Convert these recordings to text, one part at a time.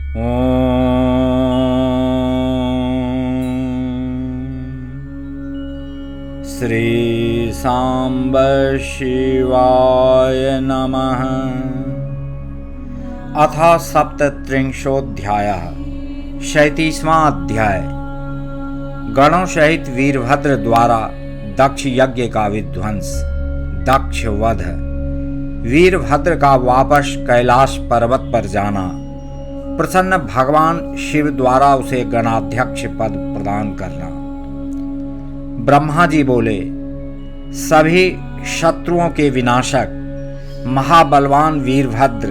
श्री सांब शिवाय नमः। अथ सप्तत्रिंशोऽध्यायः। 37वां अध्याय। गणों सहित वीरभद्र द्वारा दक्ष यज्ञ का विध्वंस, दक्ष वध। वीरभद्र का वापस कैलाश पर्वत पर जाना, प्रसन्न भगवान शिव द्वारा उसे गणाध्यक्ष पद प्रदान करना। ब्रह्मा जी बोले, सभी शत्रुओं के विनाशक महाबलवान वीरभद्र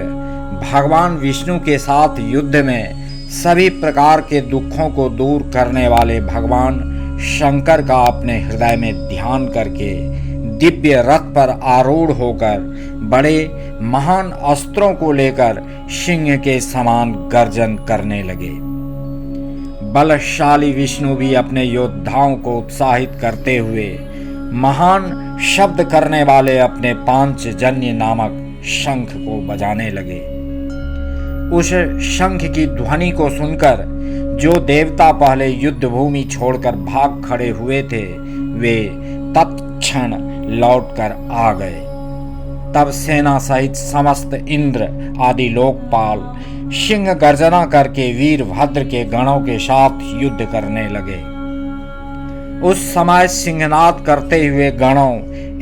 भगवान विष्णु के साथ युद्ध में सभी प्रकार के दुखों को दूर करने वाले भगवान शंकर का अपने हृदय में ध्यान करके दिव्य रथ पर आरूढ़ होकर बड़े महान अस्त्रों को लेकर सिंह के समान गर्जन करने लगे। बलशाली विष्णु भी अपने योद्धाओं को उत्साहित करते हुए महान शब्द करने वाले अपने पांचजन्य नामक शंख को बजाने लगे। उस शंख की ध्वनि को सुनकर जो देवता पहले युद्ध भूमि छोड़कर भाग खड़े हुए थे, वे तत्क्षण लौटकर आ गए। तब सेना सहित समस्त इंद्र आदि लोकपाल सिंह गर्जना करके वीरभद्र के गणों के साथ युद्ध करने लगे। उस समय सिंहनाद करते हुए गणों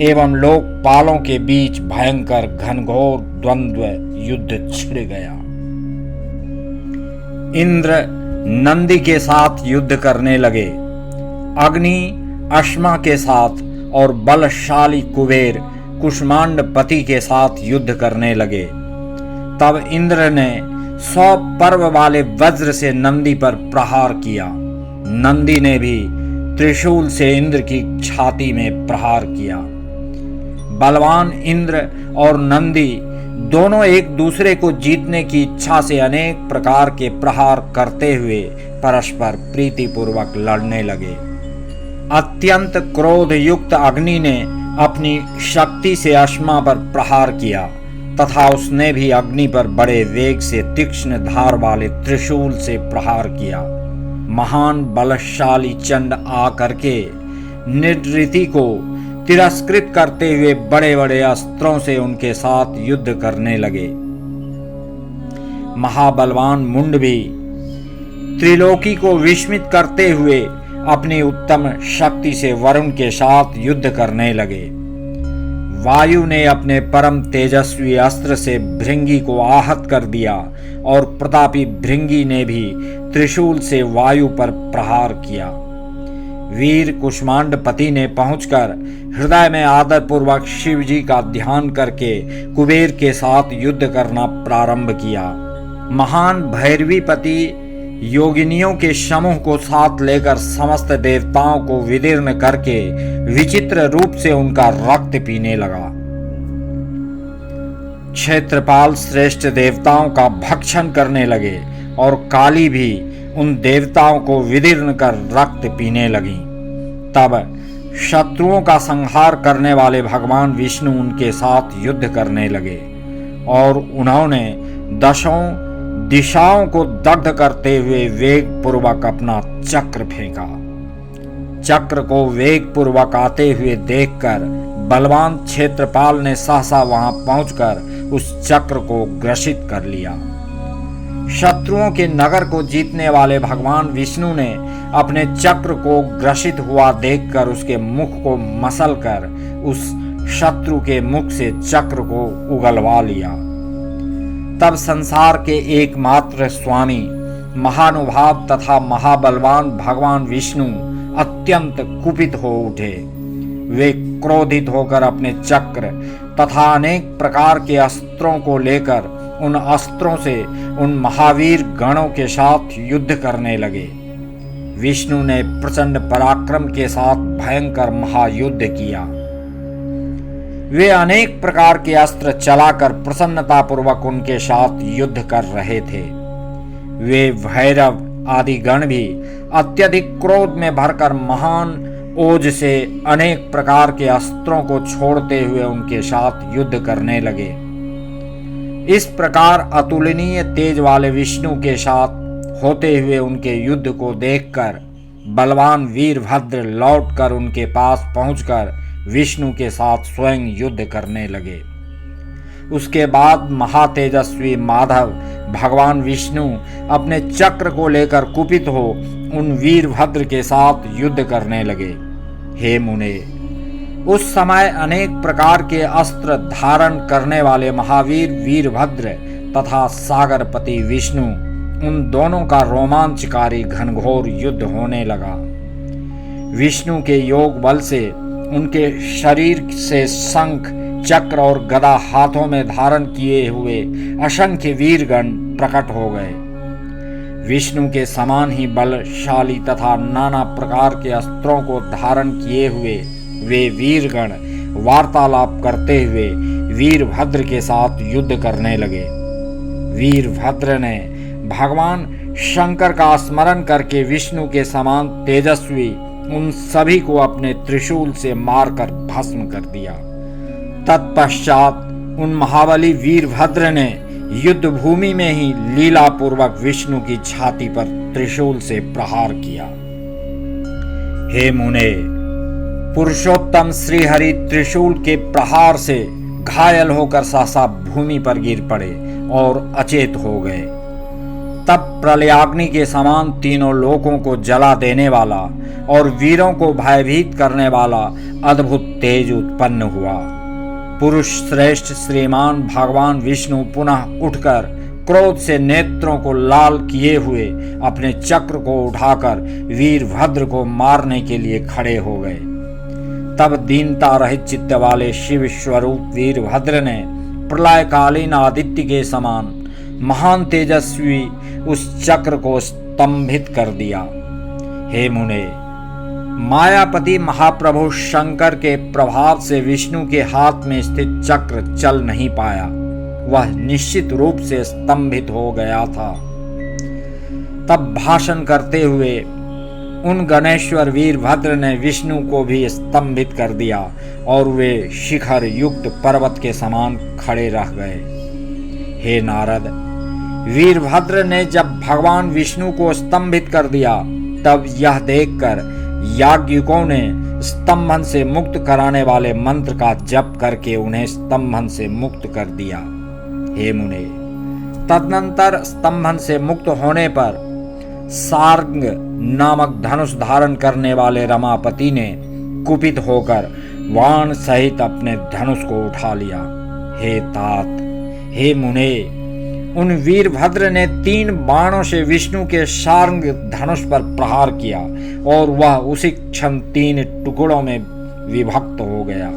एवं लोकपालों के बीच भयंकर घनघोर द्वंद्व युद्ध छिड़ गया। इंद्र नंदी के साथ युद्ध करने लगे, अग्नि अश्मा के साथ और बलशाली कुबेर कुष्मांडपति के साथ युद्ध करने लगे। तब इंद्र ने 100 पर्व वाले वज्र से नंदी पर प्रहार किया। नंदी ने भी त्रिशूल से इंद्र की छाती में प्रहार किया। बलवान इंद्र और नंदी दोनों एक दूसरे को जीतने की इच्छा से अनेक प्रकार के प्रहार करते हुए परस्पर प्रीतिपूर्वक लड़ने लगे। अत्यंत क्रोध युक्त अग्नि ने अपनी शक्ति से अश्मा पर प्रहार किया तथा उसने भी अग्नि पर बड़े वेग से तीक्ष्ण धार वाले त्रिशूल से प्रहार किया। महान बलशाली चंड आकर के निडृति को तिरस्कृत करते हुए बड़े बड़े अस्त्रों से उनके साथ युद्ध करने लगे। महाबलवान मुंड भी त्रिलोकी को विस्मित करते हुए अपनी उत्तम शक्ति से वरुण के साथ युद्ध करने लगे। वायु ने अपने परम तेजस्वी अस्त्र से भृंगी को आहत कर दिया और प्रतापी भृंगी ने भी त्रिशूल से वायु पर प्रहार किया। वीर कुष्मांडपति ने पहुंचकर हृदय में आदरपूर्वक शिव जी का ध्यान करके कुबेर के साथ युद्ध करना प्रारंभ किया। महान भैरवीपति योगिनियों के समूह को साथ लेकर समस्त देवताओं को विदीर्ण करके विचित्र रूप से उनका रक्त पीने लगा। क्षेत्रपाल श्रेष्ठ देवताओं का भक्षण करने लगे और काली भी उन देवताओं को विदीर्ण कर रक्त पीने लगी। तब शत्रुओं का संहार करने वाले भगवान विष्णु उनके साथ युद्ध करने लगे और उन्होंने 10 दिशाओं को दग्ध करते हुए वेग पूर्वक अपना चक्र फेंका। चक्र को वेग पूर्वक आते हुए देखकर बलवान क्षेत्रपाल ने सहसा वहां पहुंचकर उस चक्र को ग्रसित कर लिया। शत्रुओं के नगर को जीतने वाले भगवान विष्णु ने अपने चक्र को ग्रसित हुआ देखकर उसके मुख को मसलकर उस शत्रु के मुख से चक्र को उगलवा लिया। तब संसार के एकमात्र स्वामी महानुभाव तथा महाबलवान भगवान विष्णु अत्यंत कुपित हो उठे। वे क्रोधित होकर अपने चक्र तथा अनेक प्रकार के अस्त्रों को लेकर उन अस्त्रों से उन महावीर गणों के साथ युद्ध करने लगे। विष्णु ने प्रचंड पराक्रम के साथ भयंकर महायुद्ध किया। वे अनेक प्रकार के अस्त्र चलाकर प्रसन्नतापूर्वक उनके साथ युद्ध कर रहे थे। वे भैरव आदि गण भी अत्यधिक क्रोध में भरकर महान ओज से अनेक प्रकार के अस्त्रों को छोड़ते हुए उनके साथ युद्ध करने लगे। इस प्रकार अतुलनीय तेज वाले विष्णु के साथ होते हुए उनके युद्ध को देखकर बलवान वीरभद्र लौटकर उनके पास पहुंचकर विष्णु के साथ स्वयं युद्ध करने लगे। उसके बाद महातेजस्वी माधव भगवान विष्णु अपने चक्र को लेकर कुपित हो उन वीरभद्र के साथ युद्ध करने लगे। हे मुने, उस समय अनेक प्रकार के अस्त्र धारण करने वाले महावीर वीरभद्र तथा सागरपति विष्णु, उन दोनों का रोमांचकारी घनघोर युद्ध होने लगा। विष्णु के योग बल से उनके शरीर से शंख, चक्र और गदा हाथों में धारण किए हुए असंख्य वीरगण प्रकट हो गए। विष्णु के समान ही बलशाली तथा नाना प्रकार के अस्त्रों को धारण किए हुए वे वीरगण वार्तालाप करते हुए वीरभद्र के साथ युद्ध करने लगे। वीरभद्र ने भगवान शंकर का स्मरण करके विष्णु के समान तेजस्वी उन सभी को अपने त्रिशूल से मारकर भस्म कर दिया। तत्पश्चात उन महाबली वीरभद्र ने युद्ध भूमि में ही लीला पूर्वक विष्णु की छाती पर त्रिशूल से प्रहार किया। हे मुने, पुरुषोत्तम श्रीहरि त्रिशूल के प्रहार से घायल होकर सहसा भूमि पर गिर पड़े और अचेत हो गए। तब प्रलयाग्नि के समान तीनों लोकों को जला देने वाला और वीरों को भयभीत करने वाला अद्भुत तेज उत्पन्न हुआ। पुरुष श्रेष्ठ श्रीमान भगवान विष्णु पुनः उठकर क्रोध से नेत्रों को लाल किए हुए अपने चक्र को उठाकर वीरभद्र को मारने के लिए खड़े हो गए। तब दीनता रहित चित्त वाले शिव स्वरूप वीरभद्र ने प्रलयकालीन आदित्य के समान महान तेजस्वी उस चक्र को स्तंभित कर दिया। हे मुने, मायापति महाप्रभु शंकर के प्रभाव से विष्णु के हाथ में स्थित चक्र चल नहीं पाया, वह निश्चित रूप से स्तंभित हो गया था। तब भाषण करते हुए उन गणेश्वर वीरभद्र ने विष्णु को भी स्तंभित कर दिया और वे शिखर युक्त पर्वत के समान खड़े रह गए। हे नारद, वीरभद्र ने जब भगवान विष्णु को स्तंभित कर दिया तब यह देखकर याज्ञिकों ने स्तंभन से मुक्त कराने वाले मंत्र का जप करके उन्हें स्तंभन से मुक्त कर दिया। हे मुने, तदनंतर स्तंभन से मुक्त होने पर सार्ंग नामक धनुष धारण करने वाले रमापति ने कुपित होकर वाण सहित अपने धनुष को उठा लिया। हे तात, हे मुने, उन वीरभद्र ने 3 बाणों से विष्णु के सार्ंग धनुष पर प्रहार किया और वह उसी क्षण 3 टुकड़ों में विभक्त हो गया।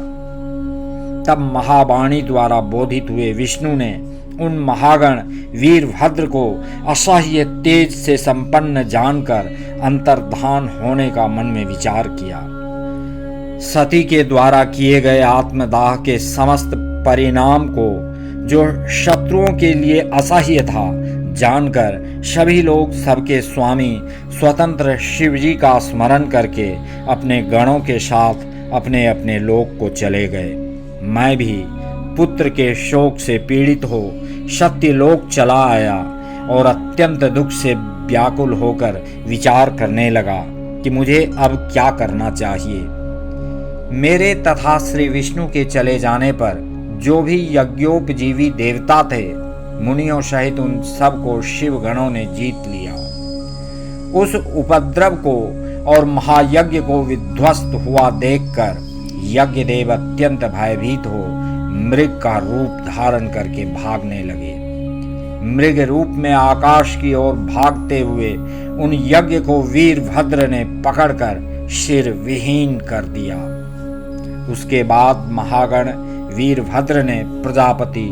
तब महावाणी द्वारा बोधित हुए विष्णु ने उन महागण वीरभद्र को असह्य तेज से संपन्न जानकर अंतर्धान होने का मन में विचार किया। सती के द्वारा किए गए आत्मदाह के समस्त परिणाम को, जो शत्रुओं के लिए असह्य था, जानकर सभी लोग सबके स्वामी स्वतंत्र शिवजी का स्मरण करके अपने गणों के साथ अपने अपने लोक को चले गए। मैं भी पुत्र के शोक से पीड़ित हो सत्यलोक चला आया और अत्यंत दुख से व्याकुल होकर विचार करने लगा कि मुझे अब क्या करना चाहिए। मेरे तथा श्री विष्णु के चले जाने पर जो भी यज्ञोपजीवी देवता थे, मुनियों सहित उन सब को शिव गणों ने जीत लिया। उस उपद्रव को और महायज्ञ को विध्वस्त हुआ देखकर यज्ञ देव अत्यंत भयभीत हो मृग का रूप धारण करके भागने लगे। मृग रूप में आकाश की ओर भागते हुए उन यज्ञ को वीरभद्र ने पकड़कर सिर विहीन कर दिया। उसके बाद महागण वीरभद्र ने प्रजापति,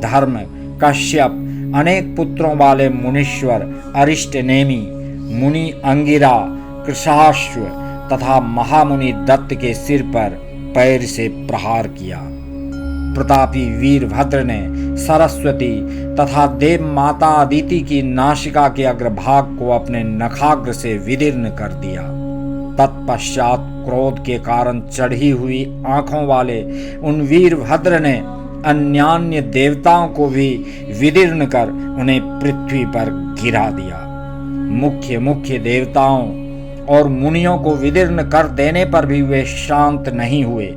धर्म, कश्यप, अनेक पुत्रों वाले मुनीश्वर, अरिष्टनेमि, मुनि अंगिरा, कृशाश्व तथा महामुनि दत्त के सिर पर पैर से प्रहार किया। प्रतापी वीरभद्र ने सरस्वती तथा देव माता अदिति की नासिका के अग्रभाग को अपने नखाग्र से विदीर्ण कर दिया। तत्पश्चात क्रोध के कारण चढ़ी हुई आंखों वाले उन वीरभद्र ने अन्यान्य देवताओं को भी विदीर्ण कर उन्हें पृथ्वी पर गिरा दिया। मुख्य मुख्य देवताओं और मुनियों को विदीर्ण कर देने पर भी वे शांत नहीं हुए।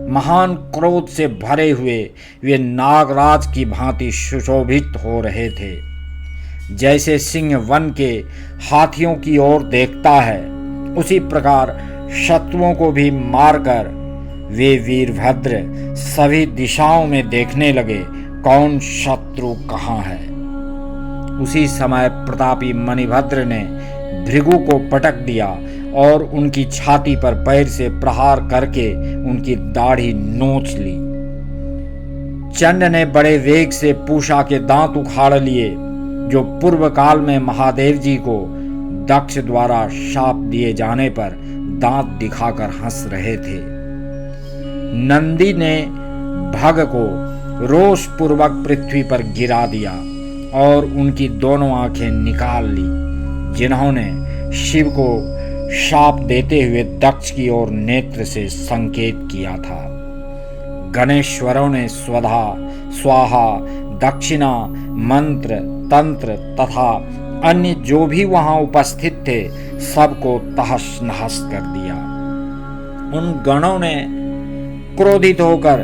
महान क्रोध से भरे हुए वे नागराज की भांति सुशोभित हो रहे थे। जैसे सिंह वन के हाथियों की ओर देखता है, उसी प्रकार शत्रुओं को भी मारकर वे वीरभद्र सभी दिशाओं में देखने लगे, कौन शत्रु कहाँ है। उसी समय प्रतापी मणिभद्र ने भृगु को पटक दिया और उनकी छाती पर पैर से प्रहार करके उनकी दाढ़ी नोच ली। चंड ने बड़े वेग से पूषा के दांत उखाड़ लिए, जो पूर्व काल में महादेव जी को दक्ष द्वारा शाप दिए जाने पर दांत दिखाकर हंस रहे थे। नंदी ने भग को रोष पूर्वक पृथ्वी पर गिरा दिया और उनकी दोनों आंखें निकाल ली, जिन्होंने शिव को शाप देते हुए दक्ष की ओर नेत्र से संकेत किया था। गणेश्वरों ने स्वधा, स्वाहा, दक्षिणा, मंत्र, तंत्र तथा अन्य जो भी वहां उपस्थित थे सबको तहस नहस कर दिया। उन गणों ने क्रोधित होकर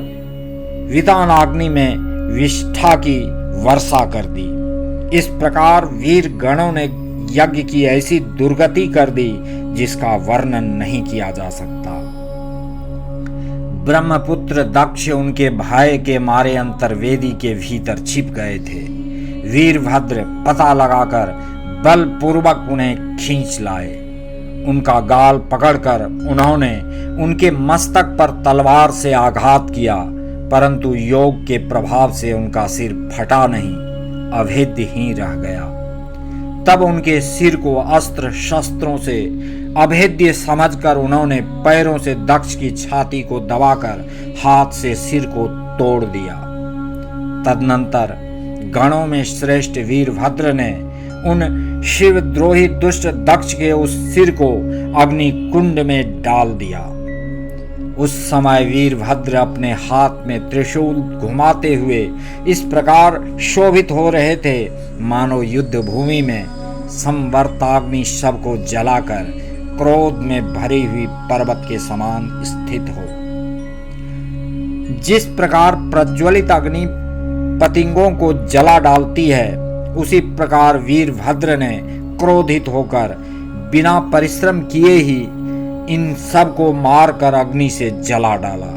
वितानाग्नि में विष्ठा की वर्षा कर दी। इस प्रकार वीर गणों ने यज्ञ की ऐसी दुर्गति कर दी जिसका वर्णन नहीं किया जा सकता। ब्रह्मपुत्र दक्ष उनके भय के मारे अंतर्वेदी के भीतर छिप गए थे। वीरभद्र पता लगाकर बलपूर्वक उन्हें खींच लाए। उनका गाल पकड़कर उन्होंने उनके मस्तक पर तलवार से आघात किया, परंतु योग के प्रभाव से उनका सिर फटा नहीं, अभेद्य ही रह गया। तब उनके सिर को अस्त्र शस्त्रों से अभेद्य समझकर उन्होंने पैरों से दक्ष की छाती को दबाकर हाथ से सिर को तोड़ दिया। तदनंतर गणों में श्रेष्ठ वीरभद्र ने उन शिवद्रोही दुष्ट दक्ष के उस सिर को अग्नि कुंड में डाल दिया। उस समय वीरभद्र अपने हाथ में त्रिशूल घुमाते हुए इस प्रकार शोभित हो रहे थे, मानो युद्ध भूमि में संवर्ताग्नि सबको जलाकर क्रोध में भरी हुई पर्वत के समान स्थित हो। जिस प्रकार प्रज्वलित अग्नि पतंगों को जला डालती है, उसी प्रकार वीरभद्र ने क्रोधित होकर बिना परिश्रम किए ही इन सब को मारकर अग्नि से जला डाला।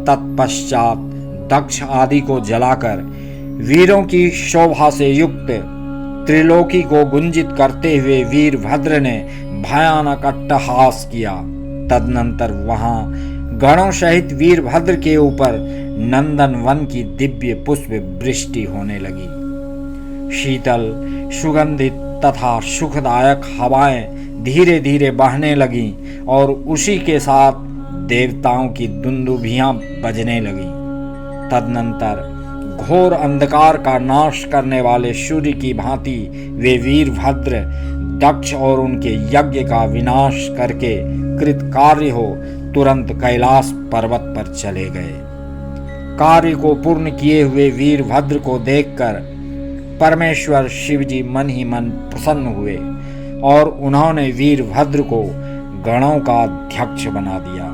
तत्पश्चात दक्ष आदि को जलाकर वीरों की शोभा से युक्त त्रिलोकी को गुंजित करते हुए वीरभद्र ने भयानक अट्टहास किया। तदनंतर वहां गणों सहित वीरभद्र के ऊपर नंदन वन की दिव्य पुष्प वृष्टि होने लगी। शीतल, सुगंधित तथा सुखदायक हवाएं धीरे धीरे बहने लगीं और उसी के साथ देवताओं की दुंदुभियां बजने लगीं। तदनंतर घोर अंधकार का नाश करने वाले सूर्य की भांति वे वीरभद्र दक्ष और उनके यज्ञ का विनाश करके कृतकार्य हो तुरंत कैलाश पर्वत पर चले गए। कार्य को पूर्ण किए हुए वीरभद्र को देखकर परमेश्वर शिवजी मन ही मन प्रसन्न हुए और उन्होंने वीरभद्र को गणों का अध्यक्ष बना दिया।